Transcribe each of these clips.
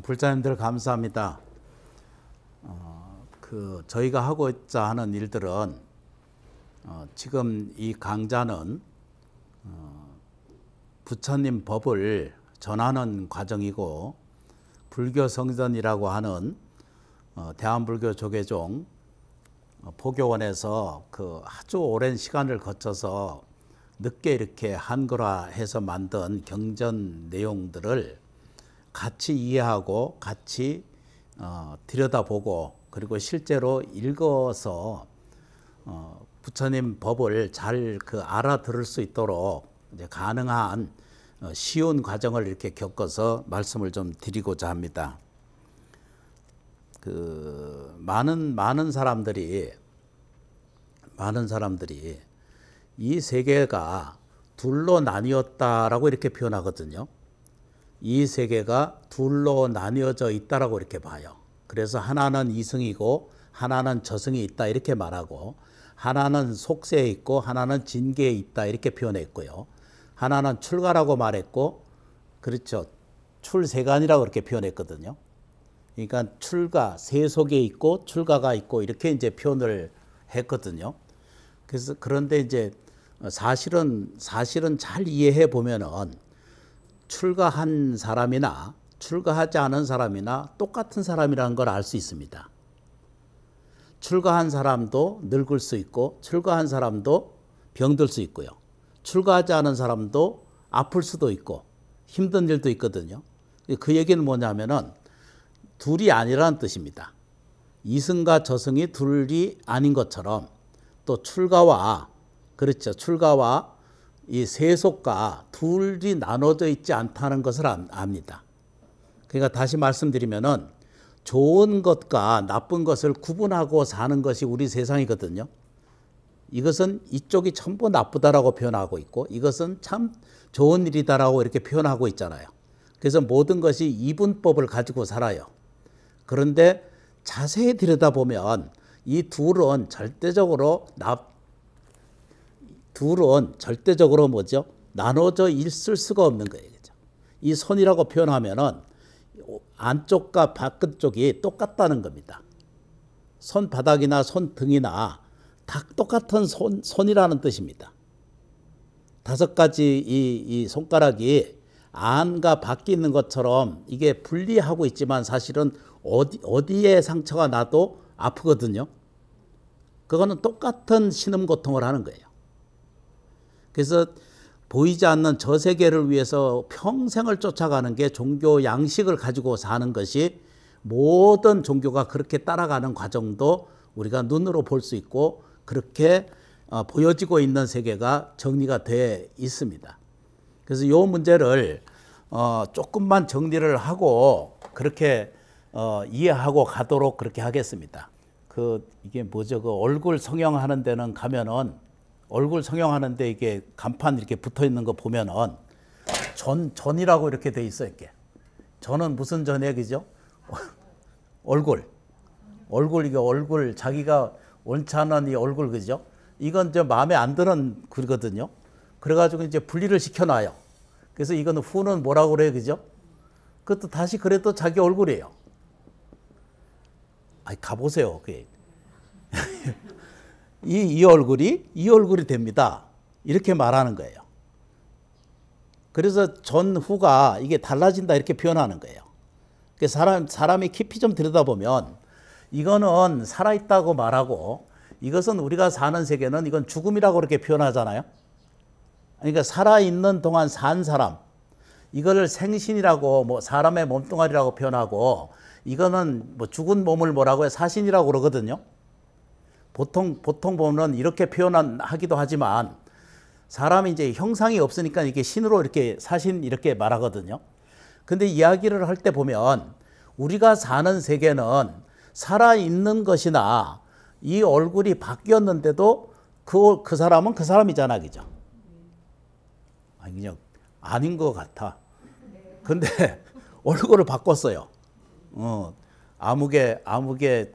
불자님들 감사합니다. 저희가 하고자 하는 일들은 지금 이 강좌는 부처님 법을 전하는 과정이고 불교 성전이라고 하는 대한불교 조계종 포교원에서 아주 오랜 시간을 거쳐서 늦게 이렇게 한글화해서 만든 경전 내용들을 같이 이해하고 같이 들여다보고 그리고 실제로 읽어서 부처님 법을 잘 알아들을 수 있도록 이제 가능한 쉬운 과정을 이렇게 겪어서 말씀을 좀 드리고자 합니다. 많은 사람들이 이 세계가 둘로 나뉘었다라고 이렇게 표현하거든요. 이 세계가 둘로 나뉘어져 있다라고 이렇게 봐요. 그래서 하나는 이승이고 하나는 저승이 있다 이렇게 말하고, 하나는 속세에 있고 하나는 진계에 있다 이렇게 표현했고요. 하나는 출가라고 말했고, 그렇죠, 출세간이라고 그렇게 표현했거든요. 그러니까 출가, 세속에 있고 출가가 있고 이렇게 이제 표현을 했거든요. 그래서 그런데 이제 사실은 잘 이해해 보면은 출가한 사람이나 출가하지 않은 사람이나 똑같은 사람이라는 걸 알 수 있습니다. 출가한 사람도 늙을 수 있고 출가한 사람도 병들 수 있고요. 출가하지 않은 사람도 아플 수도 있고 힘든 일도 있거든요. 그 얘기는 뭐냐면은 둘이 아니라는 뜻입니다. 이승과 저승이 둘이 아닌 것처럼 또 출가와, 그렇죠, 출가와 이 세속과 둘이 나눠져 있지 않다는 것을 압니다. 그러니까 다시 말씀드리면은 좋은 것과 나쁜 것을 구분하고 사는 것이 우리 세상이거든요. 이것은 이쪽이 전부 나쁘다라고 표현하고 있고 이것은 참 좋은 일이다라고 이렇게 표현하고 있잖아요. 그래서 모든 것이 이분법을 가지고 살아요. 그런데 자세히 들여다보면 이 둘은 절대적으로 뭐죠? 나눠져 있을 수가 없는 거예요. 그죠? 이 손이라고 표현하면은 안쪽과 바깥쪽이 똑같다는 겁니다. 손바닥이나 손등이나 다 똑같은 손이라는 뜻입니다. 5가지 이 손가락이 안과 밖에 있는 것처럼 이게 분리하고 있지만 사실은 어디에 상처가 나도 아프거든요. 그거는 똑같은 신음고통을 하는 거예요. 그래서 보이지 않는 저 세계를 위해서 평생을 쫓아가는 게 종교 양식을 가지고 사는 것이, 모든 종교가 그렇게 따라가는 과정도 우리가 눈으로 볼 수 있고 그렇게 보여지고 있는 세계가 정리가 돼 있습니다. 그래서 이 문제를 조금만 정리를 하고 그렇게 이해하고 가도록 그렇게 하겠습니다. 이게 뭐죠? 얼굴 성형하는 데는 가면은 얼굴 성형하는데 이게 간판 이렇게 붙어 있는 거 보면은 전이라고 이렇게 돼 있어. 이렇게 전은 무슨 전이에요, 그죠? 얼굴 이게 얼굴, 자기가 원치 않은 이 얼굴, 그죠? 이건 저 마음에 안 드는 글이거든요. 그래가지고 이제 분리를 시켜놔요. 그래서 이거는 후는 뭐라고 그래요, 그죠? 그것도 다시 그래도 자기 얼굴이에요. 아니, 가보세요. 이 얼굴이 됩니다. 이렇게 말하는 거예요. 그래서 전후가 이게 달라진다 이렇게 표현하는 거예요. 사람이 깊이 좀 들여다보면 이거는 살아있다고 말하고, 이것은 우리가 사는 세계는 이건 죽음이라고 그렇게 표현하잖아요. 그러니까 살아있는 동안 산 사람, 이거를 생신이라고, 뭐 사람의 몸뚱아리라고 표현하고, 이거는 뭐 죽은 몸을 뭐라고 해? 사신이라고 그러거든요. 보통 보면 이렇게 표현하기도 하지만 사람이 이제 형상이 없으니까 이게 신으로 이렇게 사신 이렇게 말하거든요. 근데 이야기를 할 때 보면 우리가 사는 세계는 살아있는 것이나 이 얼굴이 바뀌었는데도 그 사람은 그 사람이잖아, 그죠? 아니, 그냥 아닌 것 같아. 근데 얼굴을 바꿨어요. 아무개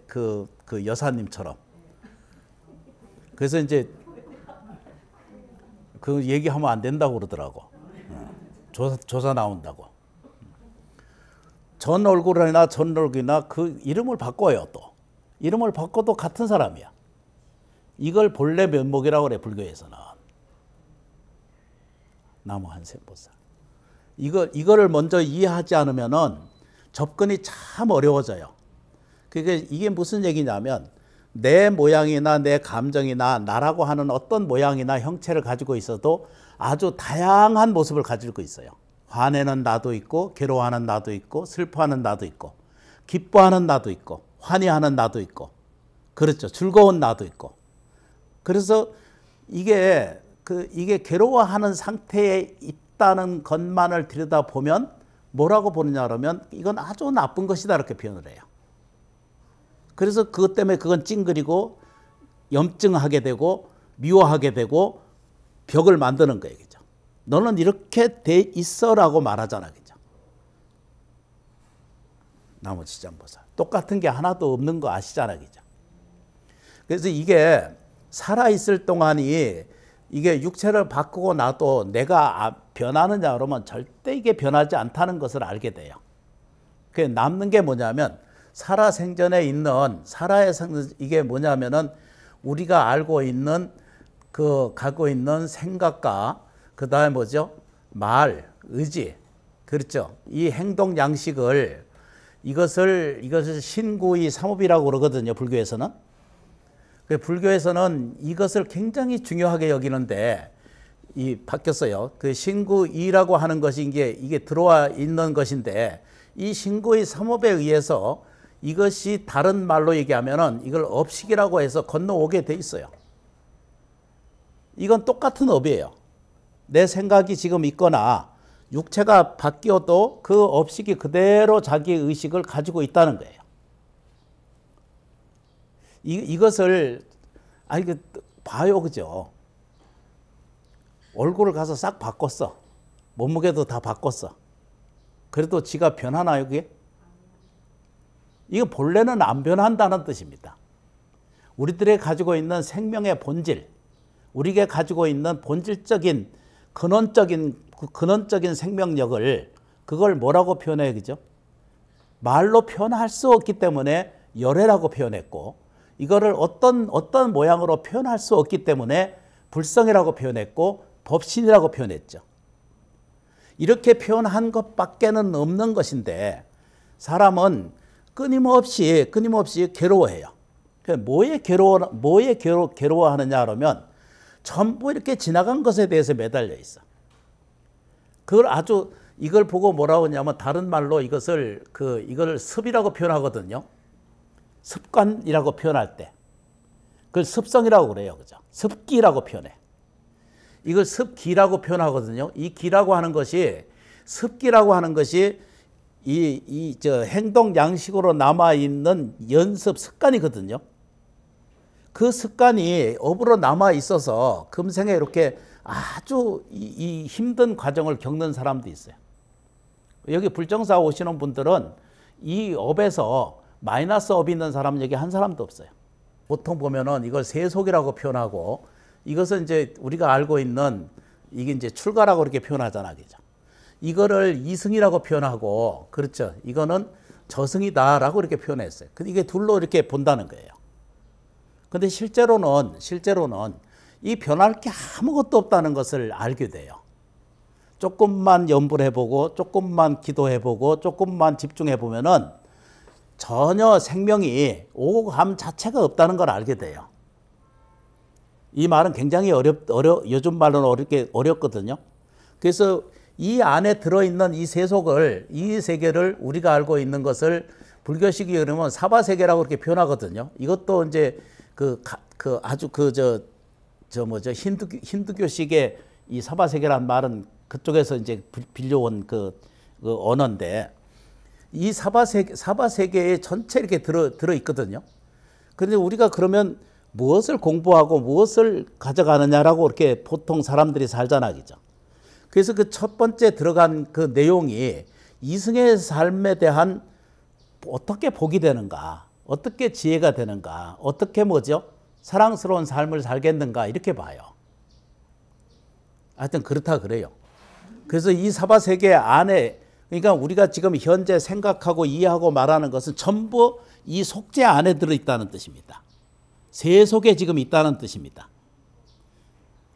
그 여사님처럼. 그래서 이제 그 얘기하면 안 된다고 그러더라고. 조사 나온다고. 전 얼굴이나 전 얼굴이나 그 이름을 바꿔요. 또 이름을 바꿔도 같은 사람이야. 이걸 본래 면목이라고 그래, 불교에서는. 나무 한센보살. 이거를 먼저 이해하지 않으면은 접근이 참 어려워져요. 그게 이게 무슨 얘기냐면 내 모양이나 내 감정이나 나라고 하는 어떤 모양이나 형체를 가지고 있어도 아주 다양한 모습을 가지고 있어요. 화내는 나도 있고, 괴로워하는 나도 있고, 슬퍼하는 나도 있고, 기뻐하는 나도 있고, 환희하는 나도 있고, 그렇죠. 즐거운 나도 있고. 그래서 이게 괴로워하는 상태에 있다는 것만을 들여다보면 뭐라고 보느냐 그러면 이건 아주 나쁜 것이다 이렇게 표현을 해요. 그래서 그것 때문에 그건 찡그리고 염증하게 되고 미워하게 되고 벽을 만드는 거예요. 그죠? 너는 이렇게 돼 있어라고 말하잖아. 그죠? 나무지장보살. 똑같은 게 하나도 없는 거 아시잖아. 그죠? 그래서 이게 살아있을 동안이 이게 육체를 바꾸고 나도 내가 변하느냐 그러면 절대 이게 변하지 않다는 것을 알게 돼요. 그 남는 게 뭐냐면 살아생전에 있는 이게 뭐냐면은 우리가 알고 있는 갖고 있는 생각과 그 다음에 뭐죠? 말, 의지, 그렇죠? 이 행동 양식을 이것을 신구의 삼업이라고 그러거든요. 불교에서는. 불교에서는 이것을 굉장히 중요하게 여기는데 바뀌었어요. 그 신구이라고 하는 것이 이게 들어와 있는 것인데 이 신구의 삼업에 의해서 이것이 다른 말로 얘기하면은 이걸 업식이라고 해서 건너오게 돼 있어요. 이건 똑같은 업이에요. 내 생각이 지금 있거나 육체가 바뀌어도 그 업식이 그대로 자기 의식을 가지고 있다는 거예요. 이것을 봐요, 그죠? 얼굴을 가서 싹 바꿨어. 몸무게도 다 바꿨어. 그래도 지가 변하나요, 그게? 이거 본래는 안 변한다는 뜻입니다. 우리들이 가지고 있는 생명의 본질, 우리가 가지고 있는 본질적인 근원적인 생명력을 그걸 뭐라고 표현해요, 그죠? 말로 표현할 수 없기 때문에 열애라고 표현했고, 이거를 어떤 모양으로 표현할 수 없기 때문에 불성이라고 표현했고 법신이라고 표현했죠. 이렇게 표현한 것밖에는 없는 것인데 사람은 끊임없이 괴로워해요. 뭐에 괴로워하느냐 그러면 전부 이렇게 지나간 것에 대해서 매달려 있어. 이걸 보고 뭐라고 하냐면 다른 말로 이걸 습이라고 표현하거든요. 습관이라고 표현할 때 그걸 습성이라고 그래요. 그죠? 습기라고 표현해. 이걸 습기라고 표현하거든요. 이 기라고 하는 것이 습기라고 하는 것이 저 행동 양식으로 남아 있는 연습 습관이거든요. 그 습관이 업으로 남아 있어서 금생에 이렇게 아주 이 힘든 과정을 겪는 사람도 있어요. 여기 불정사 오시는 분들은 이 업에서 마이너스 업이 있는 사람은 여기 한 사람도 없어요. 보통 보면은 이걸 세속이라고 표현하고 이것은 이제 우리가 알고 있는 이게 이제 출가라고 이렇게 표현하잖아. 그죠? 이거를 이승이라고 표현하고 그렇죠. 이거는 저승이다라고 이렇게 표현했어요. 근데 이게 둘로 이렇게 본다는 거예요. 근데 실제로는 이 변할 게 아무것도 없다는 것을 알게 돼요. 조금만 염불 해보고 조금만 기도해보고 조금만 집중해보면은 전혀 생명이 오고 감 자체가 없다는 걸 알게 돼요. 이 말은 굉장히 요즘 말로는 어렵거든요. 그래서 이 안에 들어있는 이 세속을, 이 세계를 우리가 알고 있는 것을 불교식이 그러면 사바세계라고 이렇게 표현하거든요. 이것도 이제 힌두교식의 이 사바세계란 말은 그쪽에서 이제 빌려온 그 언어인데 이 사바세계에 전체 이렇게 들어 있거든요. 그런데 우리가 그러면 무엇을 공부하고 무엇을 가져가느냐라고 이렇게 보통 사람들이 살잖아, 그죠? 그래서 그 첫 번째 들어간 그 내용이 이승의 삶에 대한 어떻게 복이 되는가, 어떻게 지혜가 되는가, 어떻게 사랑스러운 삶을 살겠는가 이렇게 봐요. 하여튼 그렇다 그래요. 그래서 이 사바세계 안에 그러니까 우리가 지금 현재 생각하고 이해하고 말하는 것은 전부 이 속죄 안에 들어있다는 뜻입니다. 세 속에 지금 있다는 뜻입니다.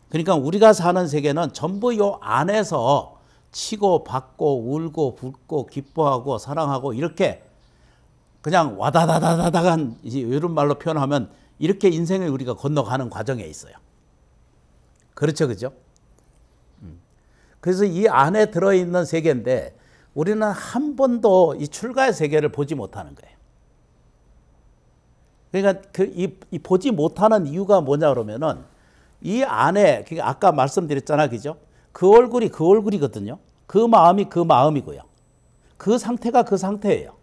그러니까 우리가 사는 세계는 전부 이 안에서 치고 받고 울고 붓고 기뻐하고 사랑하고 이렇게 그냥 와다다다다다간 이런 말로 표현하면 이렇게 인생을 우리가 건너가는 과정에 있어요. 그렇죠, 그죠? 그래서 이 안에 들어있는 세계인데 우리는 한 번도 이 출가의 세계를 보지 못하는 거예요. 그러니까 이 보지 못하는 이유가 뭐냐 그러면은 이 안에 그러니까 아까 말씀드렸잖아, 그죠? 그 얼굴이 그 얼굴이거든요. 그 마음이 그 마음이고요. 그 상태가 그 상태예요.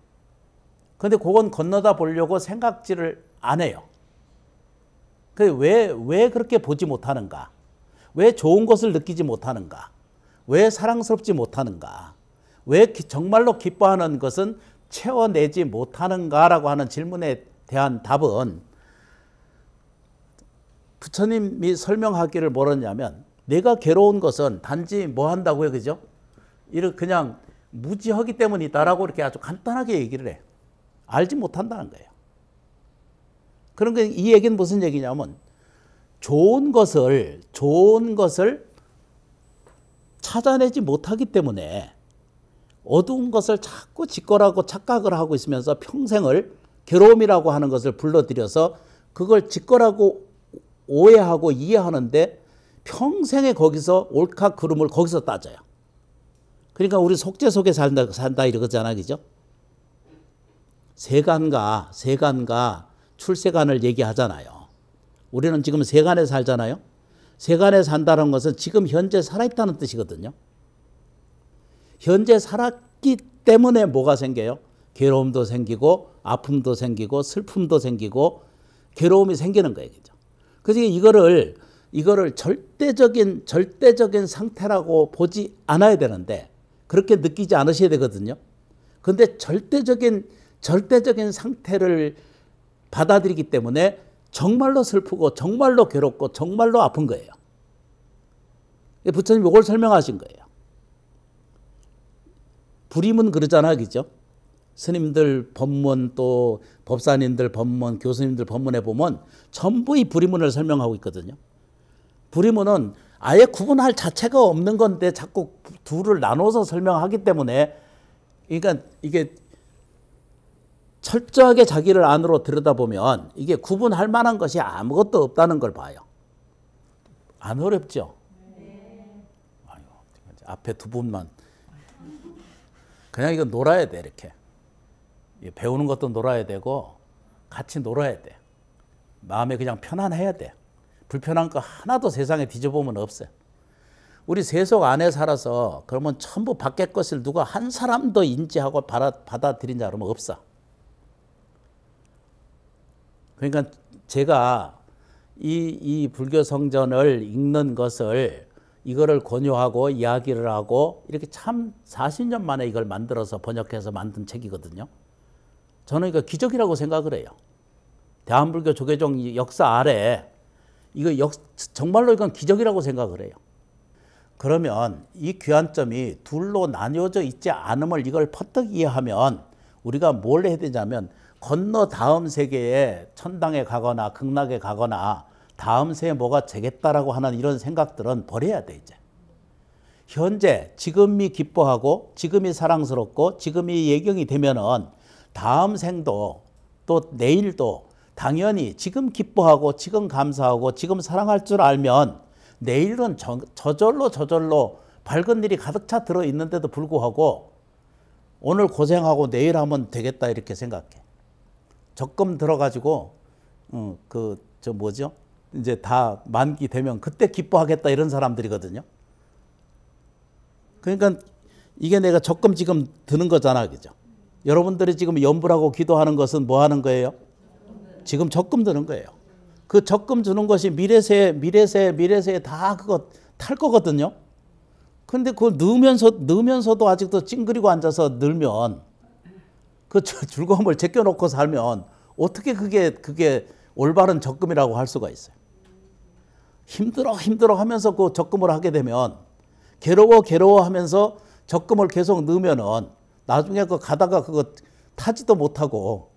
그런데 그건 건너다 보려고 생각지를 안 해요. 왜 그렇게 보지 못하는가? 왜 좋은 것을 느끼지 못하는가? 왜 사랑스럽지 못하는가? 왜 정말로 기뻐하는 것은 채워내지 못하는가라고 하는 질문에 대한 답은 부처님이 설명하기를 뭐랬냐면 내가 괴로운 것은 단지 뭐 한다고요, 그죠? 이렇게 그냥 무지하기 때문이다라고 이렇게 아주 간단하게 얘기를 해. 알지 못한다는 거예요. 그러니까 이 얘기는 무슨 얘기냐면 좋은 것을 찾아내지 못하기 때문에 어두운 것을 자꾸 짓거라고 착각을 하고 있으면서 평생을 괴로움이라고 하는 것을 불러들여서 그걸 짓거라고 오해하고 이해하는데 평생에 거기서 옳까 그름을 거기서 따져요. 그러니까 우리 속죄 속에 산다 이러잖아, 그죠? 세간과 출세간을 얘기하잖아요. 우리는 지금 세간에 살잖아요. 세간에 산다는 것은 지금 현재 살아있다는 뜻이거든요. 현재 살았기 때문에 뭐가 생겨요? 괴로움도 생기고 아픔도 생기고 슬픔도 생기고 괴로움이 생기는 거예요. 그죠? 그래서 이거를 절대적인 상태라고 보지 않아야 되는데 그렇게 느끼지 않으셔야 되거든요. 그런데 절대적인 상태를 받아들이기 때문에 정말로 슬프고 정말로 괴롭고 정말로 아픈 거예요. 부처님 이걸 설명하신 거예요. 불임은 그러잖아, 그죠? 스님들 법문 또 법사님들 법문 교수님들 법문에 보면 전부 이 불임문을 설명하고 있거든요. 불임문은 아예 구분할 자체가 없는 건데 자꾸 둘을 나눠서 설명하기 때문에 그러니까 이게 철저하게 자기를 안으로 들여다보면 이게 구분할 만한 것이 아무것도 없다는 걸 봐요. 안 어렵죠? 아유, 앞에 두 분만 그냥 이거 놀아야 돼. 이렇게 배우는 것도 놀아야 되고 같이 놀아야 돼. 마음에 그냥 편안해야 돼. 불편한 거 하나도 세상에 뒤져보면 없어요. 우리 세속 안에 살아서 그러면 전부 밖의 것을 누가 한 사람도 인지하고 받아들인다 그러면 없어. 그러니까 제가 이 불교 성전을 읽는 것을 이거를 권유하고 이야기를 하고 이렇게 참 40년 만에 이걸 만들어서 번역해서 만든 책이거든요. 저는 이거 기적이라고 생각을 해요. 대한불교 조계종 역사 아래 이거 정말로 이건 기적이라고 생각을 해요. 그러면 이 귀환점이 둘로 나뉘어져 있지 않음을 이걸 퍼뜩 이해하면 우리가 뭘 해야 되냐면 건너 다음 세계에 천당에 가거나 극락에 가거나 다음 세에 뭐가 되겠다라고 하는 이런 생각들은 버려야 돼. 이제 현재 지금이 기뻐하고 지금이 사랑스럽고 지금이 예경이 되면은 다음 생도 또 내일도 당연히 지금 기뻐하고 지금 감사하고 지금 사랑할 줄 알면 내일은 저절로 밝은 일이 가득 차 들어있는데도 불구하고 오늘 고생하고 내일 하면 되겠다 이렇게 생각해. 적금 들어가지고 이제 다 만기 되면 그때 기뻐하겠다 이런 사람들이거든요. 그러니까 이게 내가 적금 지금 드는 거잖아, 그죠? 여러분들이 지금 염불하고 기도하는 것은 뭐 하는 거예요? 지금 적금 드는 거예요. 그 적금 주는 것이 미래세에 다 그거 탈 거거든요. 근데 그걸 넣으면서도 아직도 찡그리고 앉아서 늘면 그 즐거움을 제껴놓고 살면 어떻게 그게 올바른 적금이라고 할 수가 있어요. 힘들어 하면서 그 적금을 하게 되면 괴로워 하면서 적금을 계속 넣으면은 나중에 그 가다가 그거 타지도 못하고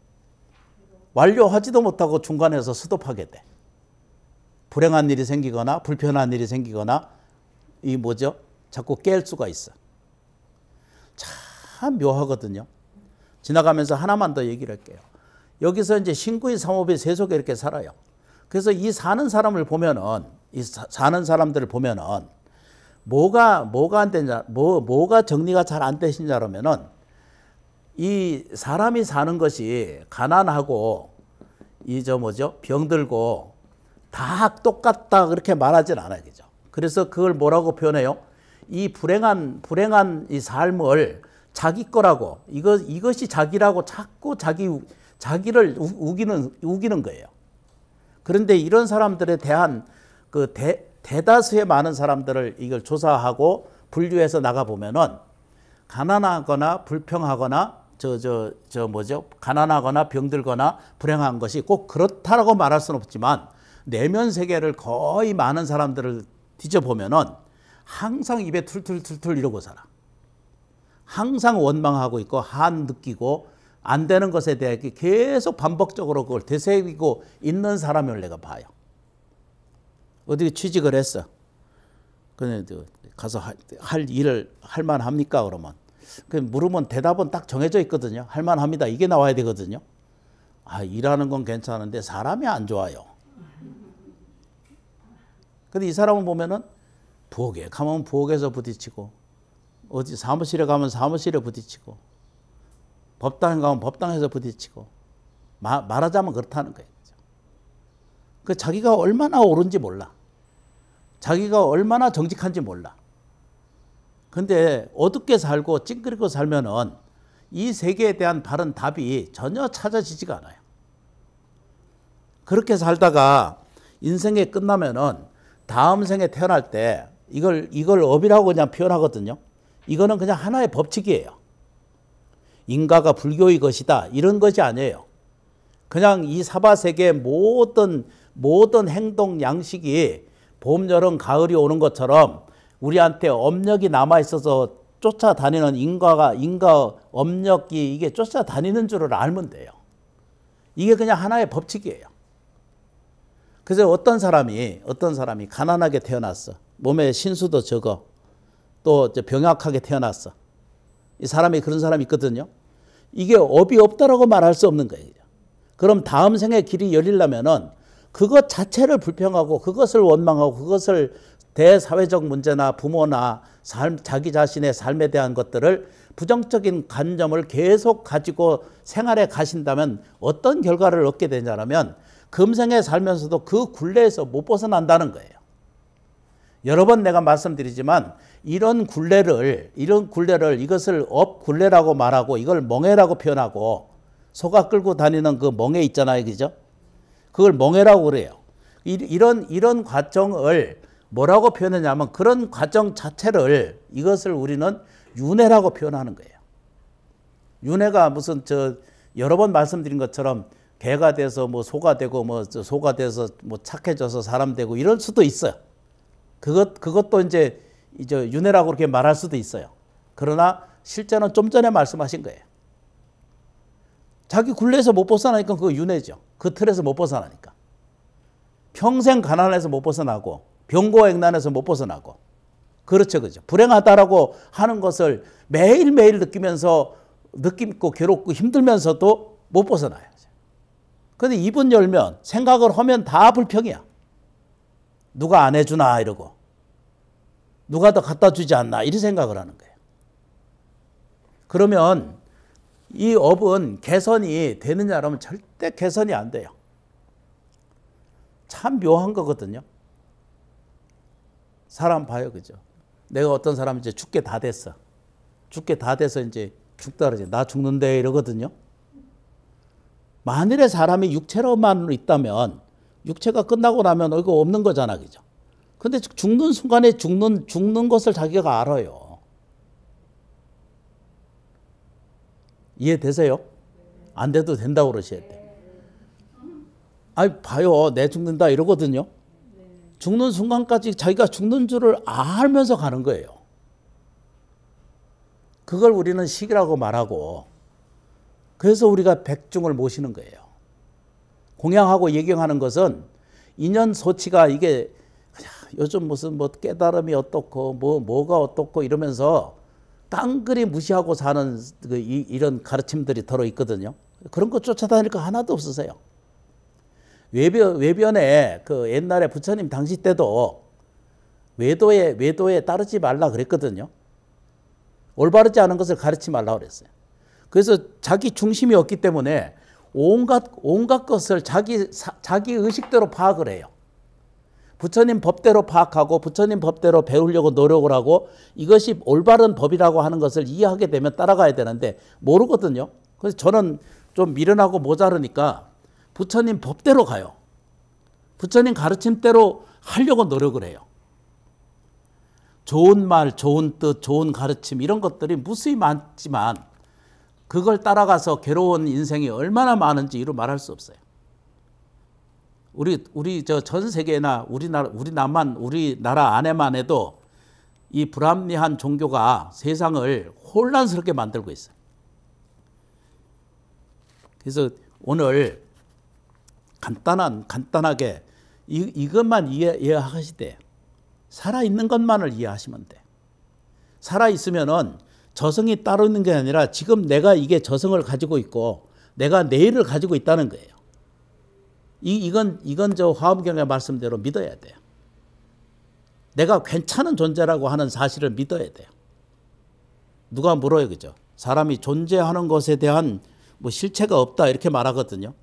완료하지도 못하고 중간에서 스톱하게 돼. 불행한 일이 생기거나 불편한 일이 생기거나 이 뭐죠? 자꾸 깰 수가 있어. 참 묘하거든요. 지나가면서 하나만 더 얘기를 할게요. 여기서 이제 신구이 삼업이 세속에 이렇게 살아요. 그래서 이 사는 사람을 보면은 이 사는 사람들을 보면은 뭐가 안 되냐, 뭐가 정리가 잘 안 되시냐면은 이 사람이 사는 것이 가난하고 이 저 뭐죠? 병들고 다 똑같다 그렇게 말하진 않아요. 그죠? 그래서 그걸 뭐라고 표현해요? 이 불행한 이 삶을 자기 거라고 이것이 자기라고 자꾸 자기를 우기는 거예요. 그런데 이런 사람들에 대한 그 대다수의 많은 사람들을 이걸 조사하고 분류해서 나가 보면은 가난하거나 불평하거나 뭐죠? 가난하거나 병들거나 불행한 것이 꼭 그렇다라고 말할 수는 없지만 내면 세계를 거의 많은 사람들을 뒤져보면은 항상 입에 툴툴툴툴 이러고 살아. 항상 원망하고 있고 한 느끼고 안 되는 것에 대해 계속 반복적으로 그걸 되새기고 있는 사람을 내가 봐요. 어디 취직을 했어. 그냥 가서 할 일을 할 만합니까? 그러면 그 물으면 대답은 딱 정해져 있거든요. 할 만합니다. 이게 나와야 되거든요. 아, 일하는 건 괜찮은데 사람이 안 좋아요. 근데 이 사람은 보면은 부엌에 가면 부엌에서 부딪히고 어디 사무실에 가면 사무실에 부딪히고 법당에 가면 법당에서 부딪히고 말하자면 그렇다는 거예요. 그 자기가 얼마나 옳은지 몰라. 자기가 얼마나 정직한지 몰라. 근데 어둡게 살고 찡그리고 살면은 이 세계에 대한 바른 답이 전혀 찾아지지가 않아요. 그렇게 살다가 인생이 끝나면은 다음 생에 태어날 때 이걸 업이라고 그냥 표현하거든요. 이거는 그냥 하나의 법칙이에요. 인가가 불교의 것이다 이런 것이 아니에요. 그냥 이 사바세계의 모든 행동 양식이 봄, 여름, 가을이 오는 것처럼 우리한테 업력이 남아있어서 쫓아다니는 인가 업력이 이게 쫓아다니는 줄을 알면 돼요. 이게 그냥 하나의 법칙이에요. 그래서 어떤 사람이 가난하게 태어났어. 몸에 신수도 적어. 또 병약하게 태어났어. 이 사람이 그런 사람이 있거든요. 이게 업이 없다라고 말할 수 없는 거예요. 그럼 다음 생에 길이 열리려면은 그것 자체를 불평하고 그것을 원망하고 그것을 대사회적 문제나 부모나 자기 자신의 삶에 대한 것들을 부정적인 관점을 계속 가지고 생활에 가신다면 어떤 결과를 얻게 되냐면 금생에 살면서도 그 굴레에서 못 벗어난다는 거예요. 여러 번 내가 말씀드리지만 이런 굴레를 이것을 업굴레라고 말하고 이걸 멍해라고 표현하고 소가 끌고 다니는 그 멍해 있잖아요. 그죠? 그걸 멍해라고 그래요. 이런 과정을 뭐라고 표현하냐면 그런 과정 자체를 이것을 우리는 윤회라고 표현하는 거예요. 윤회가 무슨 여러 번 말씀드린 것처럼 개가 돼서 뭐 소가 되고 뭐 소가 돼서 뭐 착해져서 사람 되고 이럴 수도 있어요. 그것도 이제 윤회라고 그렇게 말할 수도 있어요. 그러나 실제는 좀 전에 말씀하신 거예요. 자기 굴레에서 못 벗어나니까 그거 윤회죠. 그 틀에서 못 벗어나니까. 평생 가난해서 못 벗어나고 병고액난에서 못 벗어나고 그렇죠. 그죠. 불행하다라고 하는 것을 매일매일 느끼고 괴롭고 힘들면서도 못 벗어나요. 그런데 입은 열면 생각을 하면 다 불평이야. 누가 안 해주나 이러고 누가 더 갖다 주지 않나 이런 생각을 하는 거예요. 그러면 이 업은 개선이 되느냐 그러면 절대 개선이 안 돼요. 참 묘한 거거든요. 사람 봐요. 그죠? 내가 어떤 사람 이제 죽게 다 됐어. 죽게 다 돼서 이제 죽다 그러지. 나 죽는데 이러거든요. 만일에 사람이 육체로만 있다면 육체가 끝나고 나면 이거 없는 거잖아. 그죠? 근데 죽는 순간에 죽는 것을 자기가 알아요. 이해되세요? 안 돼도 된다고 그러셔야 돼. 아니, 봐요. 내 죽는다 이러거든요. 죽는 순간까지 자기가 죽는 줄을 알면서 가는 거예요. 그걸 우리는 식이라고 말하고, 그래서 우리가 백중을 모시는 거예요. 공양하고 예경하는 것은 인연소치가 이게 요즘 무슨 뭐 깨달음이 어떻고 뭐가 어떻고 이러면서 깡그리 무시하고 사는 이런 가르침들이 들어 있거든요. 그런 거 쫓아다닐 거 하나도 없으세요. 외변에 그 옛날에 부처님 당시 때도 외도에 따르지 말라 그랬거든요. 올바르지 않은 것을 가르치지 말라 그랬어요. 그래서 자기 중심이 없기 때문에 온갖 것을 자기 의식대로 파악을 해요. 부처님 법대로 파악하고 부처님 법대로 배우려고 노력을 하고 이것이 올바른 법이라고 하는 것을 이해하게 되면 따라가야 되는데 모르거든요. 그래서 저는 좀 미련하고 모자르니까 부처님 법대로 가요. 부처님 가르침대로 하려고 노력을 해요. 좋은 말, 좋은 뜻, 좋은 가르침 이런 것들이 무수히 많지만 그걸 따라가서 괴로운 인생이 얼마나 많은지 이루 말할 수 없어요. 우리 전 세계나 우리나라 안에만 해도 이 불합리한 종교가 세상을 혼란스럽게 만들고 있어요. 그래서 오늘 간단하게 이것만 이해하시되 살아있는 것만을 이해하시면 돼. 살아있으면은 저성이 따로 있는 게 아니라 지금 내가 이게 저성을 가지고 있고 내가 내일을 가지고 있다는 거예요. 이건 저 화엄경의 말씀대로 믿어야 돼요. 내가 괜찮은 존재라고 하는 사실을 믿어야 돼요. 누가 물어요, 그죠? 사람이 존재하는 것에 대한 뭐 실체가 없다 이렇게 말하거든요.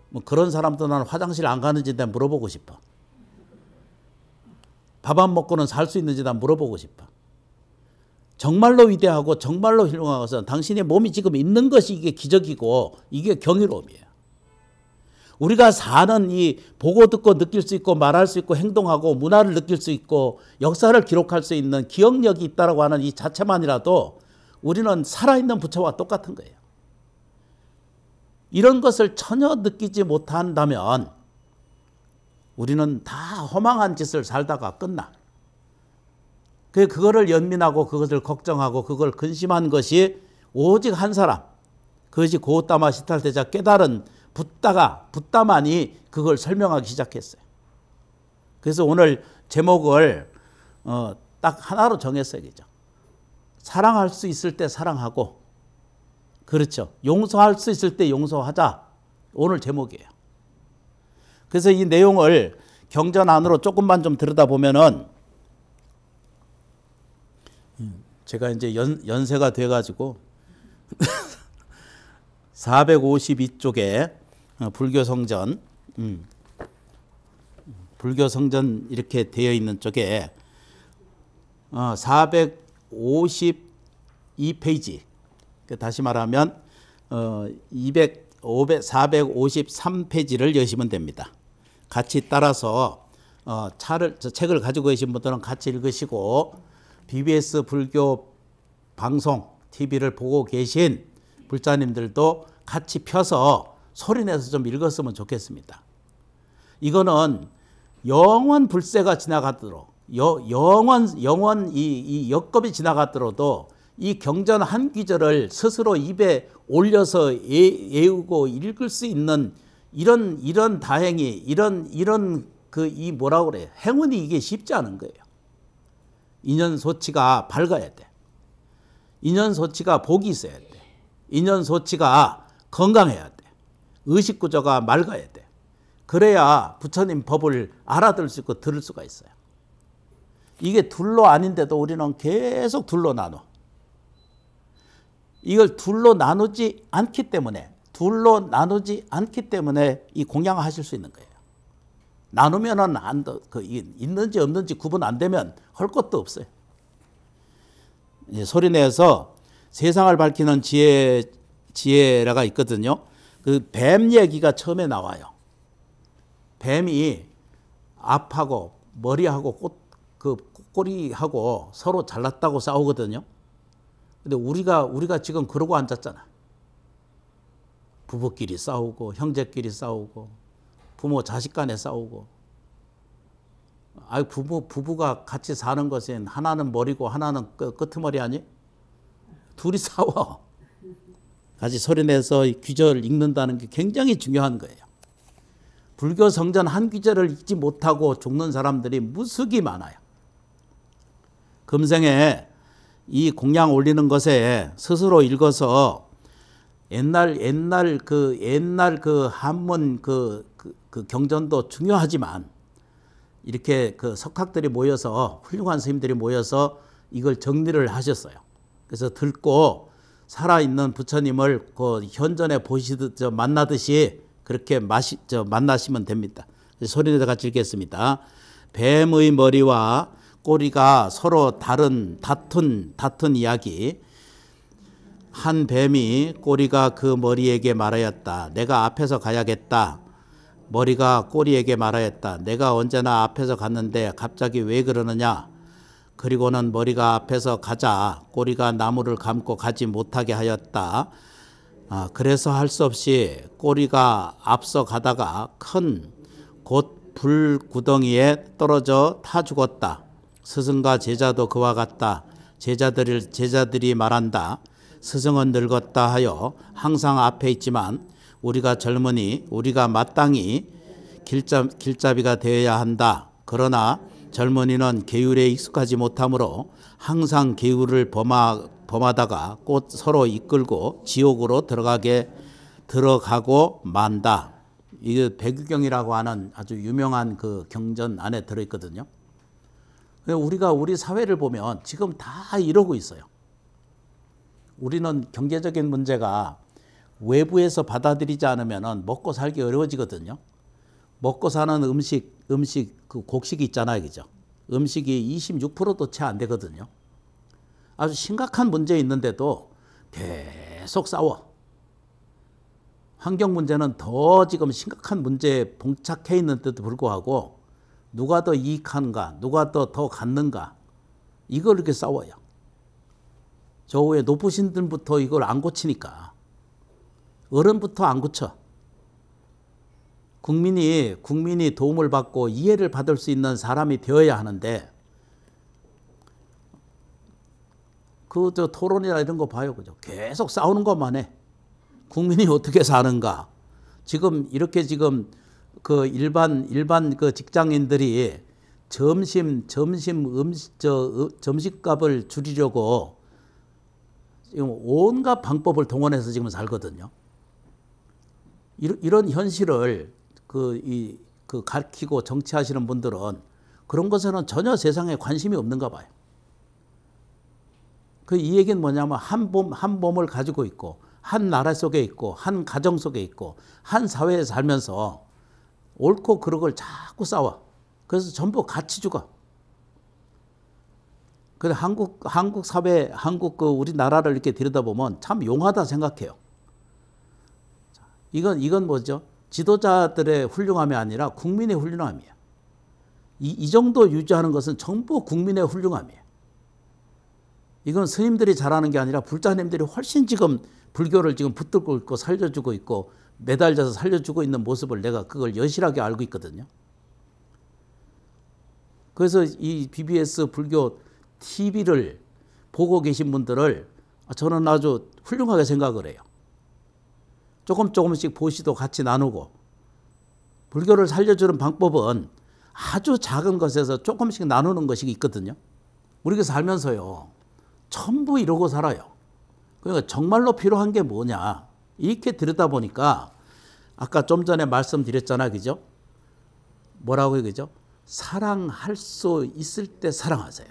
뭐 그런 사람도 나는 화장실 안 가는지 난 물어보고 싶어. 밥 안 먹고는 살 수 있는지 난 물어보고 싶어. 정말로 위대하고 정말로 훌륭한 것은 당신의 몸이 지금 있는 것이 이게 기적이고 이게 경이로움이에요. 우리가 사는 이 보고 듣고 느낄 수 있고 말할 수 있고 행동하고 문화를 느낄 수 있고 역사를 기록할 수 있는 기억력이 있다고 하는 이 자체만이라도 우리는 살아있는 부처와 똑같은 거예요. 이런 것을 전혀 느끼지 못한다면 우리는 다 허망한 짓을 살다가 끝나. 그거를 연민하고 그것을 걱정하고 그걸 근심한 것이 오직 한 사람, 그것이 고우따마 시탈대자 깨달은 붓다만이 그걸 설명하기 시작했어요. 그래서 오늘 제목을 딱 하나로 정했어요. 그죠? 사랑할 수 있을 때 사랑하고, 그렇죠. 용서할 수 있을 때 용서하자. 오늘 제목이에요. 그래서 이 내용을 경전 안으로 조금만 좀 들여다보면은 제가 이제 연세가 돼가지고 452쪽에 불교 성전 이렇게 되어 있는 쪽에 452페이지, 다시 말하면 453페이지를 여시면 됩니다. 같이 따라서 책을 가지고 계신 분들은 같이 읽으시고 BBS 불교 방송 TV를 보고 계신 불자님들도 같이 펴서 소리내서 좀 읽었으면 좋겠습니다. 이거는 영원 불세가 지나가도록 영원 이 역겁이 지나가더라도 이 경전 한 귀절을 스스로 입에 올려서 외우고 읽을 수 있는 이런 다행이 이런 이 뭐라고 그래, 행운이 이게 쉽지 않은 거예요. 인연소치가 밝아야 돼. 인연소치가 복이 있어야 돼. 인연소치가 건강해야 돼. 의식구조가 맑아야 돼. 그래야 부처님 법을 알아들 수 있고 들을 수가 있어요. 이게 둘로 아닌데도 우리는 계속 둘로 나눠. 이걸 둘로 나누지 않기 때문에 이 공양하실 수 있는 거예요. 나누면은 있는지 없는지 구분 안 되면 할 것도 없어요. 소리내서 세상을 밝히는 지혜라가 있거든요. 그 뱀 얘기가 처음에 나와요. 뱀이 앞하고 머리하고 꼬리하고 서로 잘났다고 싸우거든요. 근데 우리가 지금 그러고 앉았잖아. 부부끼리 싸우고 형제끼리 싸우고 부모 자식 간에 싸우고. 부부가 같이 사는 것은 하나는 머리고 하나는 끄트머리 아니? 둘이 싸워. 같이 소리내서 귀절 읽는다는 게 굉장히 중요한 거예요. 불교 성전 한 귀절을 읽지 못하고 죽는 사람들이 무수히 많아요. 금생에 이 공양 올리는 것에 스스로 읽어서 옛날 그 한문 그 경전도 중요하지만 이렇게 그 석학들이 모여서 훌륭한 스님들이 모여서 이걸 정리를 하셨어요. 그래서 듣고 살아있는 부처님을 그 현전에 보시듯 만나듯이 그렇게 만나시면 됩니다. 소리내서 같이 읽겠습니다. 뱀의 머리와 꼬리가 서로 다툰 이야기. 한 뱀이 꼬리가 그 머리에게 말하였다. 내가 앞에서 가야겠다. 머리가 꼬리에게 말하였다. 내가 언제나 앞에서 갔는데 갑자기 왜 그러느냐. 그리고는 머리가 앞에서 가자 꼬리가 나무를 감고 가지 못하게 하였다. 그래서 할 수 없이 꼬리가 앞서 가다가 큰 곧 불구덩이에 떨어져 타 죽었다. 스승과 제자도 그와 같다. 제자들이 말한다. 스승은 늙었다 하여 항상 앞에 있지만 우리가 젊으니 우리가 마땅히 길잡이가 되어야 한다. 그러나 젊은이는 계율에 익숙하지 못하므로 항상 계율을 범하다가 곧 서로 이끌고 지옥으로 들어가고 만다. 이게 백유경이라고 하는 아주 유명한 그 경전 안에 들어있거든요. 우리가 우리 사회를 보면 지금 다 이러고 있어요. 우리는 경제적인 문제가 외부에서 받아들이지 않으면 먹고 살기 어려워지거든요. 먹고 사는 음식 그 곡식이 있잖아요, 그죠? 음식이 26%도 채 안 되거든요. 아주 심각한 문제 있는데도 계속 싸워. 환경 문제는 더 지금 심각한 문제에 봉착해 있는데도 불구하고 누가 더 이익하는가, 누가 더 갖는가, 이걸 이렇게 싸워요. 저 위에 높으신 분부터 이걸 안 고치니까 어른부터 안 고쳐. 국민이 도움을 받고 이해를 받을 수 있는 사람이 되어야 하는데 저 토론이나 이런 거 봐요, 그죠? 계속 싸우는 것만 해. 국민이 어떻게 사는가? 이렇게 그 일반 그 직장인들이 점심값을 줄이려고 지금 온갖 방법을 동원해서 지금 살거든요. 이런 현실을 가르치고 정치하시는 분들은 그런 것에는 전혀 세상에 관심이 없는가 봐요. 이 얘기는 뭐냐면 한 몸을 가지고 있고 한 나라 속에 있고 한 가정 속에 있고 한 사회에 살면서 옳고 그른 걸 자꾸 싸워. 그래서 전부 같이 죽어. 그래서 한국 사회, 우리나라를 이렇게 들여다보면 참 용하다 생각해요. 이건 뭐죠? 지도자들의 훌륭함이 아니라 국민의 훌륭함이에요. 이 정도 유지하는 것은 전부 국민의 훌륭함이에요. 이건 스님들이 잘하는 게 아니라 불자님들이 훨씬 지금 불교를 지금 붙들고 있고 살려주고 있고 매달려서 살려주고 있는 모습을 내가 그걸 여실하게 알고 있거든요. 그래서 이 BBS 불교 TV를 보고 계신 분들을 저는 아주 훌륭하게 생각을 해요. 조금씩 보시도 같이 나누고 불교를 살려주는 방법은 아주 작은 것에서 조금씩 나누는 것이 있거든요. 우리가 살면서요. 전부 이러고 살아요. 그러니까 정말로 필요한 게 뭐냐. 이렇게 들여다보니까 아까 좀 전에 말씀드렸잖아요. 그죠? 뭐라고요? 그죠? 사랑할 수 있을 때 사랑하세요.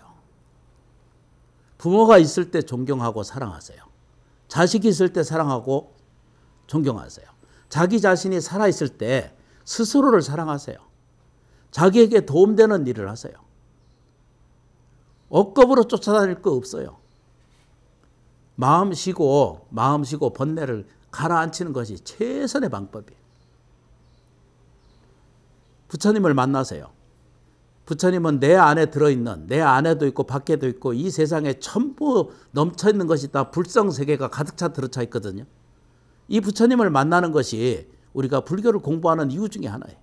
부모가 있을 때 존경하고 사랑하세요. 자식이 있을 때 사랑하고 존경하세요. 자기 자신이 살아있을 때 스스로를 사랑하세요. 자기에게 도움되는 일을 하세요. 억겁으로 쫓아다닐 거 없어요. 마음 쉬고 번뇌를 가라앉히는 것이 최선의 방법이에요. 부처님을 만나세요. 부처님은 내 안에 들어있는, 내 안에도 있고 밖에도 있고 이 세상에 전부 넘쳐있는 것이 다 불성세계가 가득 차 들어차 있거든요. 이 부처님을 만나는 것이 우리가 불교를 공부하는 이유 중에 하나예요.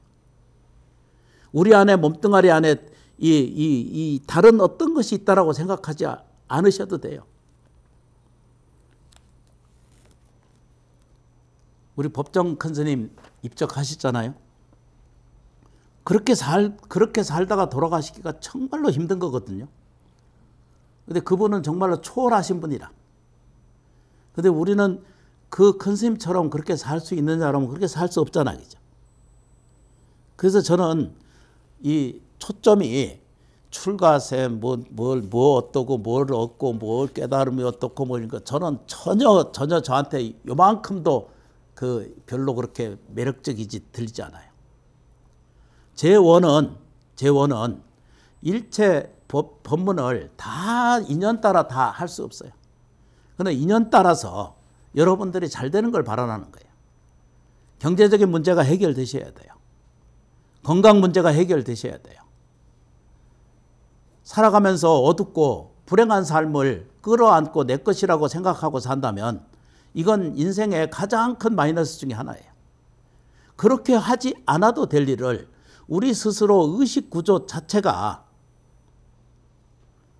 우리 안에 몸뚱아리 안에 이 다른 어떤 것이 있다라고 생각하지 않으셔도 돼요. 우리 법정 큰 스님 입적하셨잖아요. 그렇게 살다가 돌아가시기가 정말로 힘든 거거든요. 근데 그분은 정말로 초월하신 분이라. 근데 우리는 그 큰 스님처럼 그렇게 살 수 있느냐라면 그렇게 살 수 없잖아요. 그죠? 그래서 저는 이 초점이 출가세 뭐 어떠고 뭘 얻고 뭘 깨달음이 어떻고 뭐 이런 거 저는 전혀 저한테 요만큼도 그 별로 그렇게 매력적이지 들리지 않아요. 제 원은 일체 법문을 다 인연 따라 다 할 수 없어요. 그런데 인연 따라서 여러분들이 잘 되는 걸 바라는 거예요. 경제적인 문제가 해결되셔야 돼요. 건강 문제가 해결되셔야 돼요. 살아가면서 어둡고 불행한 삶을 끌어안고 내 것이라고 생각하고 산다면 이건 인생의 가장 큰 마이너스 중에 하나예요. 그렇게 하지 않아도 될 일을 우리 스스로 의식 구조 자체가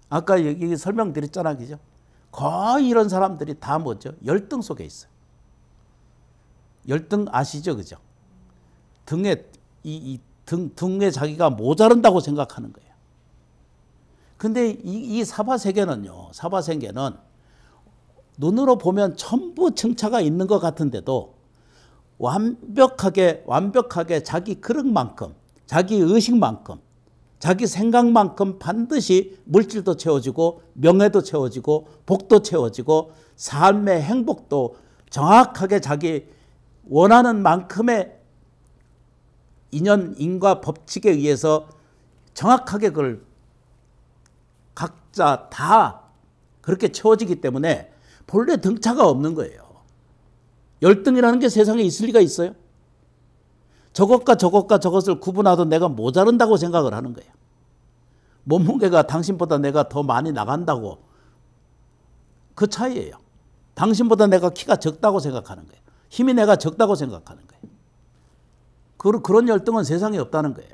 아까 여기 설명드렸잖아요. 그죠? 거의 이런 사람들이 다 뭐죠? 열등 속에 있어요. 열등 아시죠? 그죠? 등에 자기가 모자른다고 생각하는 거예요. 근데 이 사바세계는요. 사바세계는 눈으로 보면 전부 증차가 있는 것 같은데도 완벽하게 자기 그릇만큼, 자기 의식만큼, 자기 생각만큼 반드시 물질도 채워지고 명예도 채워지고 복도 채워지고 삶의 행복도 정확하게 자기 원하는 만큼의 인과 법칙에 의해서 정확하게 그걸 각자 다 그렇게 채워지기 때문에 본래 등차가 없는 거예요. 열등이라는 게 세상에 있을 리가 있어요? 저것을 구분하도 내가 모자른다고 생각을 하는 거예요. 몸무게가 당신보다 내가 더 많이 나간다고 그 차이예요. 당신보다 내가 키가 적다고 생각하는 거예요. 힘이 내가 적다고 생각하는 거예요. 그런 열등은 세상에 없다는 거예요.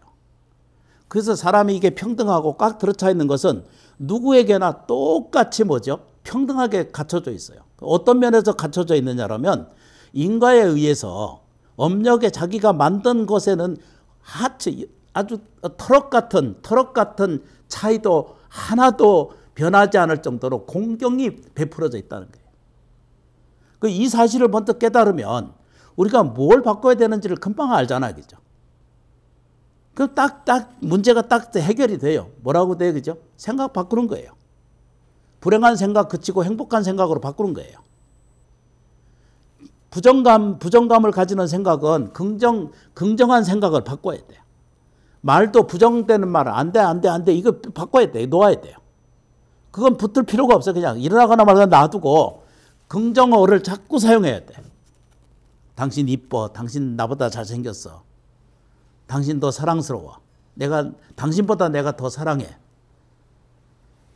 그래서 사람이 이게 평등하고 꽉 들어차 있는 것은 누구에게나 똑같이 뭐죠? 평등하게 갖춰져 있어요. 어떤 면에서 갖춰져 있느냐라면 인과에 의해서 업력에 자기가 만든 것에는 아주 터럭 같은 차이도 하나도 변하지 않을 정도로 공경이 베풀어져 있다는 거예요. 이 사실을 먼저 깨달으면 우리가 뭘 바꿔야 되는지를 금방 알잖아요. 그죠? 그럼 문제가 딱 해결이 돼요. 뭐라고 돼요? 그죠? 생각 바꾸는 거예요. 불행한 생각 그치고 행복한 생각으로 바꾸는 거예요. 부정감을 가지는 생각은 긍정한 생각을 바꿔야 돼요. 말도 부정되는 말은 안 돼. 이거 바꿔야 돼요. 놓아야 돼요. 그건 붙들 필요가 없어요. 그냥 일어나거나 말거나 놔두고 긍정어를 자꾸 사용해야 돼. 당신 이뻐. 당신 나보다 잘생겼어. 당신 더 사랑스러워. 당신보다 내가 더 사랑해.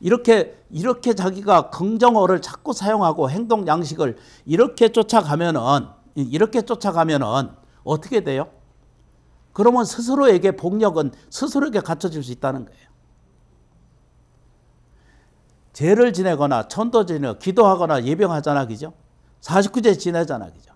이렇게 자기가 긍정어를 자꾸 사용하고 행동 양식을 이렇게 쫓아가면은 어떻게 돼요? 그러면 스스로에게 복력은 스스로에게 갖춰질 수 있다는 거예요. 제를 지내거나 천도 지내고 기도하거나 예병하잖아. 그죠? 49제 지내잖아. 그죠?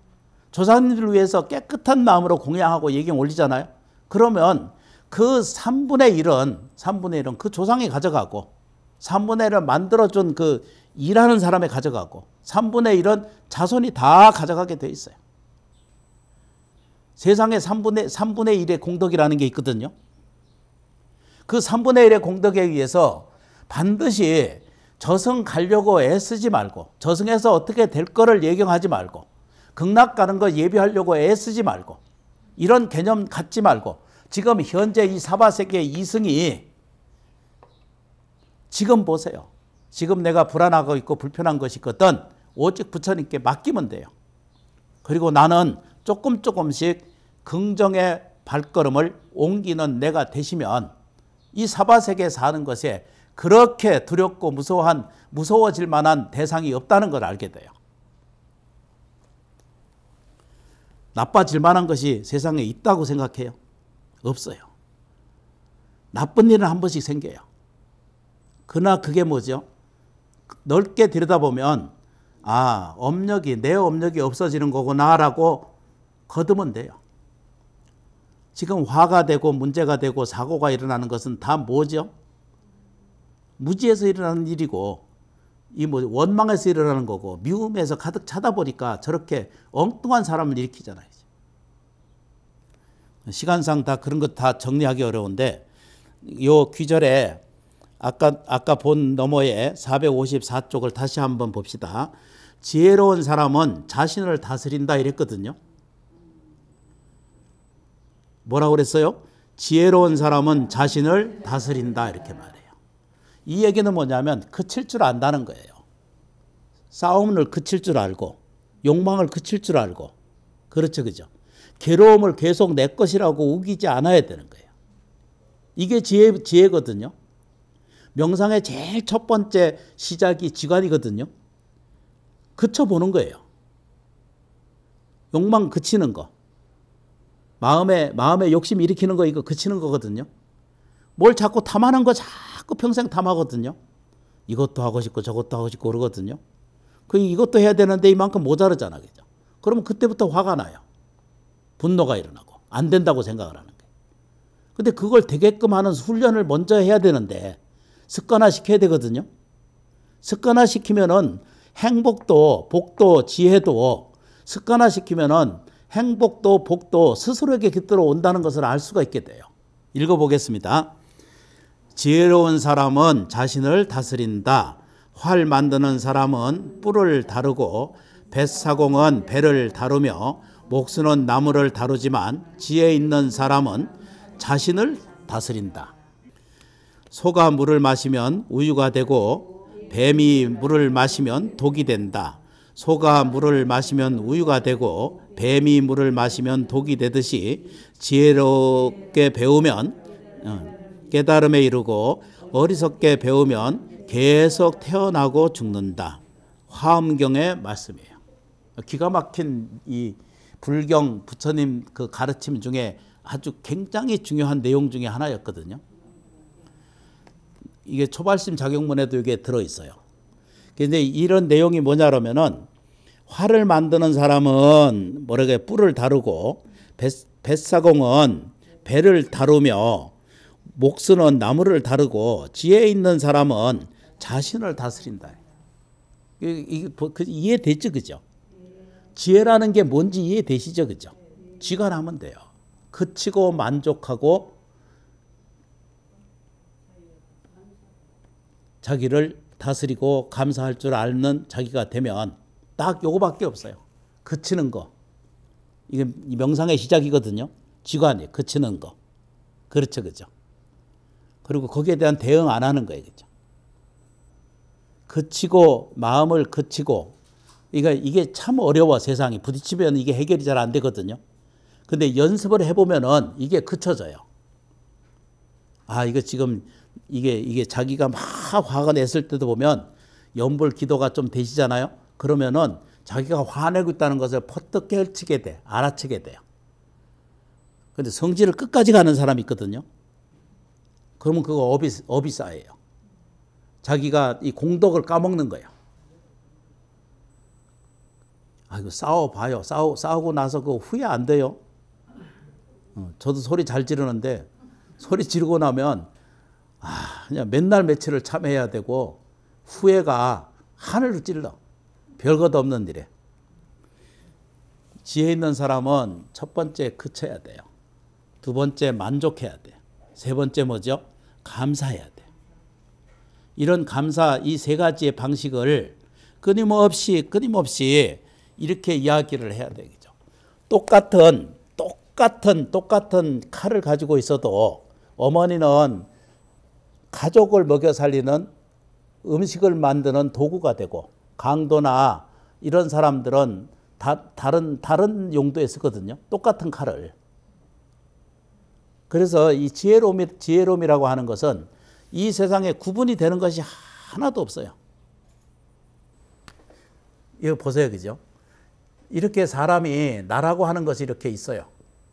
조상님들을 위해서 깨끗한 마음으로 공양하고 예경 올리잖아요. 그러면 그 3분의 1은 그 조상이 가져가고 3분의 1을 만들어준 그 일하는 사람이 가져가고 3분의 1은 자손이 다 가져가게 돼 있어요. 세상에 3분의 1의 공덕이라는 게 있거든요. 그 3분의 1의 공덕에 의해서 반드시 저승 가려고 애쓰지 말고 저승에서 어떻게 될 거를 예경하지 말고 극락 가는 거 예비하려고 애쓰지 말고 이런 개념 갖지 말고 지금 현재 이 사바세계의 이승이 지금 보세요. 지금 내가 불안하고 있고 불편한 것이 있거든 오직 부처님께 맡기면 돼요. 그리고 나는 조금씩 긍정의 발걸음을 옮기는 내가 되시면 이 사바세계에 사는 것에 그렇게 두렵고 무서워질 만한 대상이 없다는 걸 알게 돼요. 나빠질 만한 것이 세상에 있다고 생각해요? 없어요. 나쁜 일은 한 번씩 생겨요. 그러나 그게 뭐죠? 넓게 들여다보면 내 업력이 없어지는 거구나라고 거두면 돼요. 지금 화가 되고 문제가 되고 사고가 일어나는 것은 다 뭐죠? 무지에서 일어나는 일이고 이 뭐 원망에서 일어나는 거고 미움에서 가득 차다 보니까 저렇게 엉뚱한 사람을 일으키잖아요. 시간상 다 그런 것 다 정리하기 어려운데 요 귀절에 아까 본 너머에 454쪽을 다시 한번 봅시다. 지혜로운 사람은 자신을 다스린다 이랬거든요. 뭐라고 그랬어요? 지혜로운 사람은 자신을 다스린다 이렇게 말해요. 이 얘기는 뭐냐면 그칠 줄 안다는 거예요. 싸움을 그칠 줄 알고 욕망을 그칠 줄 알고 그렇죠, 그죠? 괴로움을 계속 내 것이라고 우기지 않아야 되는 거예요. 이게 지혜거든요. 명상의 제일 첫 번째 시작이 지관이거든요. 그쳐보는 거예요. 욕망 그치는 거. 마음에 욕심 일으키는 거 이거 그치는 거거든요. 뭘 자꾸 탐하는 거 자꾸 평생 탐하거든요. 이것도 하고 싶고 저것도 하고 싶고 그러거든요. 이것도 해야 되는데 이만큼 모자르잖아. 그죠? 그러면 그때부터 화가 나요. 분노가 일어나고 안 된다고 생각을 하는 거예요. 근데 그걸 되게끔 하는 훈련을 먼저 해야 되는데 습관화시켜야 되거든요. 습관화시키면은 행복도 복도 지혜도 습관화시키면은 행복도 복도 스스로에게 깃들어 온다는 것을 알 수가 있게 돼요. 읽어보겠습니다. 지혜로운 사람은 자신을 다스린다. 활 만드는 사람은 뿔을 다루고 뱃사공은 배를 다루며 목수는 나무를 다루지만 지혜 있는 사람은 자신을 다스린다. 소가 물을 마시면 우유가 되고 뱀이 물을 마시면 독이 된다. 소가 물을 마시면 우유가 되고 뱀이 물을 마시면 독이 되듯이 지혜롭게 배우면 깨달음에 이르고 어리석게 배우면 계속 태어나고 죽는다. 화엄경의 말씀이에요. 기가 막힌 이 불경 부처님 그 가르침 중에 아주 굉장히 중요한 내용 중에 하나였거든요. 이게 초발심 작용문에도 이게 들어있어요. 근데 이런 내용이 뭐냐면은 활을 만드는 사람은 뭐라게 뿔을 다루고 뱃사공은 배를 다루며 목수는 나무를 다루고 지혜 있는 사람은 자신을 다스린다. 이해되죠, 그죠? 지혜라는 게 뭔지 이해되시죠, 그죠? 지관하면 돼요. 그치고 만족하고 자기를 다스리고 감사할 줄 아는 자기가 되면 딱 요거밖에 없어요. 그치는 거. 이게 명상의 시작이거든요. 지관이 그치는 거. 그렇죠, 그죠? 그리고 거기에 대한 대응 안 하는 거예요, 그죠? 그치고 마음을 그치고 이게 참 어려워. 세상이 부딪히면 이게 해결이 잘 안 되거든요. 근데 연습을 해보면은 이게 그쳐져요. 아, 이거 지금 이게 자기가 막 화가 냈을 때도 보면 연불 기도가 좀 되시잖아요. 그러면은 자기가 화내고 있다는 것을 퍼뜩 깨우치게 돼. 알아채게 돼요. 근데 성질을 끝까지 가는 사람이 있거든요. 그러면 그거 업이 쌓여요. 자기가 이 공덕을 까먹는 거예요. 아, 이거 싸워봐요. 싸우고 나서 그 후회 안 돼요. 저도 소리 잘 지르는데 소리 지르고 나면 그냥 맨날 며칠을 참해야 되고 후회가 하늘을 찔러. 별것 없는 일에. 지혜 있는 사람은 첫 번째 그쳐야 돼요. 두 번째 만족해야 돼요. 세 번째 뭐죠? 감사해야 돼요. 이런 감사 이 세 가지의 방식을 끊임없이 이렇게 이야기를 해야 되겠죠. 똑같은 칼을 가지고 있어도 어머니는 가족을 먹여 살리는 음식을 만드는 도구가 되고 강도나 이런 사람들은 다른 용도에 쓰거든요. 똑같은 칼을. 그래서 이 지혜로움이라고 하는 것은 이 세상에 구분이 되는 것이 하나도 없어요. 이거 보세요, 그죠? 이렇게 사람이 나라고 하는 것이 이렇게 있어요.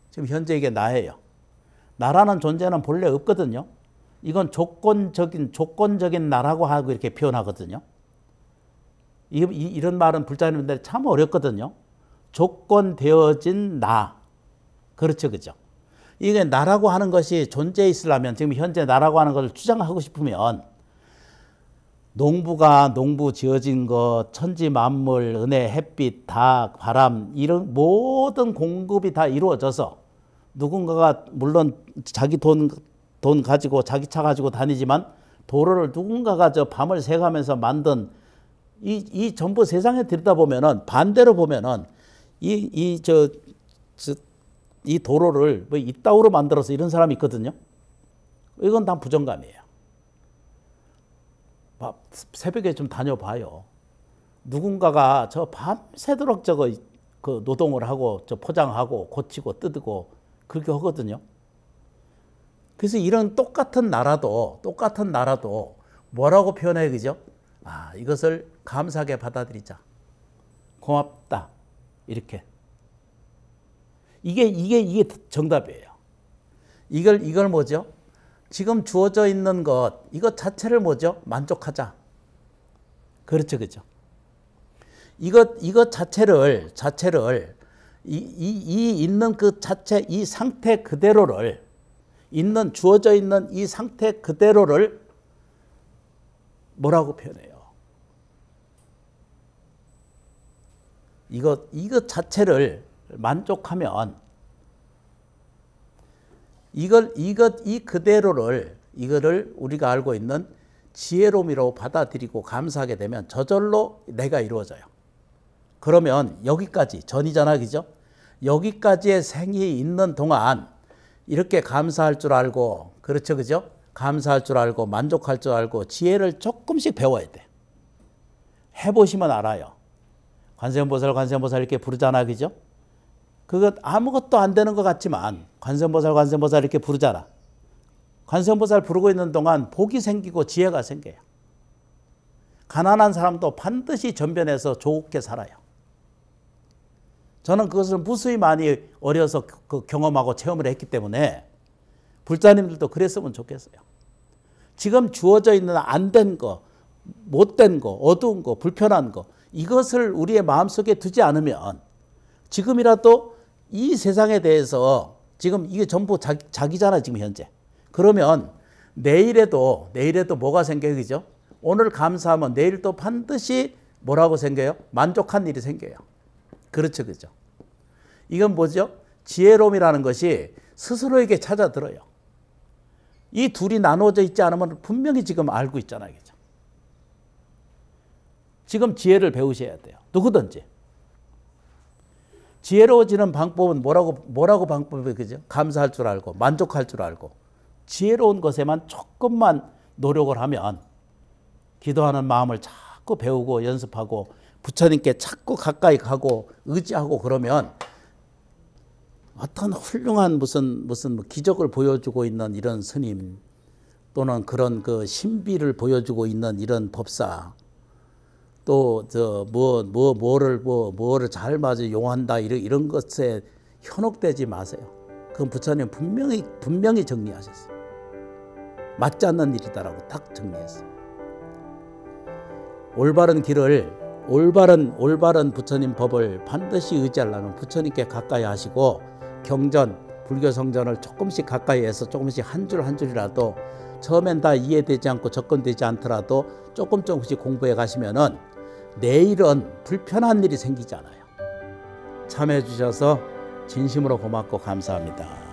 지금 현재 이게 나예요. 나라는 존재는 본래 없거든요. 이건 조건적인 나라고 하고 이렇게 표현하거든요. 이런 말은 불자님들 참 어렵거든요. 조건되어진 나. 그렇죠, 그죠? 이게 나라고 하는 것이 존재해 있으려면, 지금 현재 나라고 하는 것을 주장하고 싶으면, 농부가 농부 지어진 것, 천지 만물, 은혜, 햇빛, 닭, 바람, 이런 모든 공급이 다 이루어져서 누군가가 물론 자기 돈 가지고 자기 차 가지고 다니지만 도로를 누군가가 저 밤을 새가면서 만든 이 전부 세상에 들여다보면은 반대로 보면은 이 도로를 뭐 이따구로 만들어서 이런 사람이 있거든요. 이건 다 부정감이에요. 새벽에 좀 다녀봐요. 누군가가 저 밤새도록 저거 그 노동을 하고 저 포장하고 고치고 뜯고 그렇게 하거든요. 그래서 이런 똑같은 나라도 뭐라고 표현해요, 그죠? 이것을 감사하게 받아들이자. 고맙다. 이렇게. 이게 정답이에요. 이걸 뭐죠? 지금 주어져 있는 것, 이것 자체를 뭐죠? 만족하자. 그렇죠, 그죠? 이것 자체를 있는 그 자체, 이 상태 그대로를, 주어져 있는 이 상태 그대로를 뭐라고 표현해요? 이것 자체를 만족하면 이 그대로를, 이거를 우리가 알고 있는 지혜로움이라고 받아들이고 감사하게 되면 저절로 내가 이루어져요. 그러면 여기까지, 전이잖아, 그죠? 여기까지의 생이 있는 동안 이렇게 감사할 줄 알고, 그렇죠, 그죠? 감사할 줄 알고, 만족할 줄 알고, 지혜를 조금씩 배워야 돼. 해보시면 알아요. 관세음보살 이렇게 부르잖아, 그죠? 그거 아무것도 안 되는 것 같지만 관세음보살 이렇게 부르잖아. 관세음보살 부르고 있는 동안 복이 생기고 지혜가 생겨요. 가난한 사람도 반드시 전변해서 좋게 살아요. 저는 그것을 무수히 많이 어려서 경험하고 체험을 했기 때문에 불자님들도 그랬으면 좋겠어요. 지금 주어져 있는 안 된 거, 못된 거, 어두운 거, 불편한 거, 이것을 우리의 마음속에 두지 않으면 지금이라도 이 세상에 대해서, 지금 이게 전부 자기잖아, 지금 현재. 그러면 내일에도 뭐가 생겨요, 그죠? 오늘 감사하면 내일 또 반드시 뭐라고 생겨요? 만족한 일이 생겨요. 그렇죠, 그죠? 이건 뭐죠? 지혜로움이라는 것이 스스로에게 찾아들어요. 이 둘이 나눠져 있지 않으면 분명히 지금 알고 있잖아요, 그죠? 지금 지혜를 배우셔야 돼요. 누구든지. 지혜로워지는 방법은 뭐라고 방법이, 그죠? 감사할 줄 알고, 만족할 줄 알고, 지혜로운 것에만 조금만 노력을 하면 기도하는 마음을 자꾸 배우고 연습하고 부처님께 자꾸 가까이 가고 의지하고 그러면 어떤 훌륭한 무슨 기적을 보여주고 있는 이런 스님, 또는 그런 그 신비를 보여주고 있는 이런 법사, 또 뭐를 잘 맞아 용한다, 이런 것에 현혹되지 마세요. 그건 부처님 분명히 정리하셨어요. 맞지 않는 일이다라고 딱 정리했어요. 올바른 길을, 올바른 부처님 법을 반드시 의지하려면 부처님께 가까이 하시고, 경전, 불교 성전을 조금씩 가까이 해서 조금씩 한 줄이라도 처음엔 다 이해되지 않고 접근되지 않더라도 조금씩 공부해 가시면은 내일은 불편한 일이 생기지 않아요. 참여해 주셔서 진심으로 고맙고 감사합니다.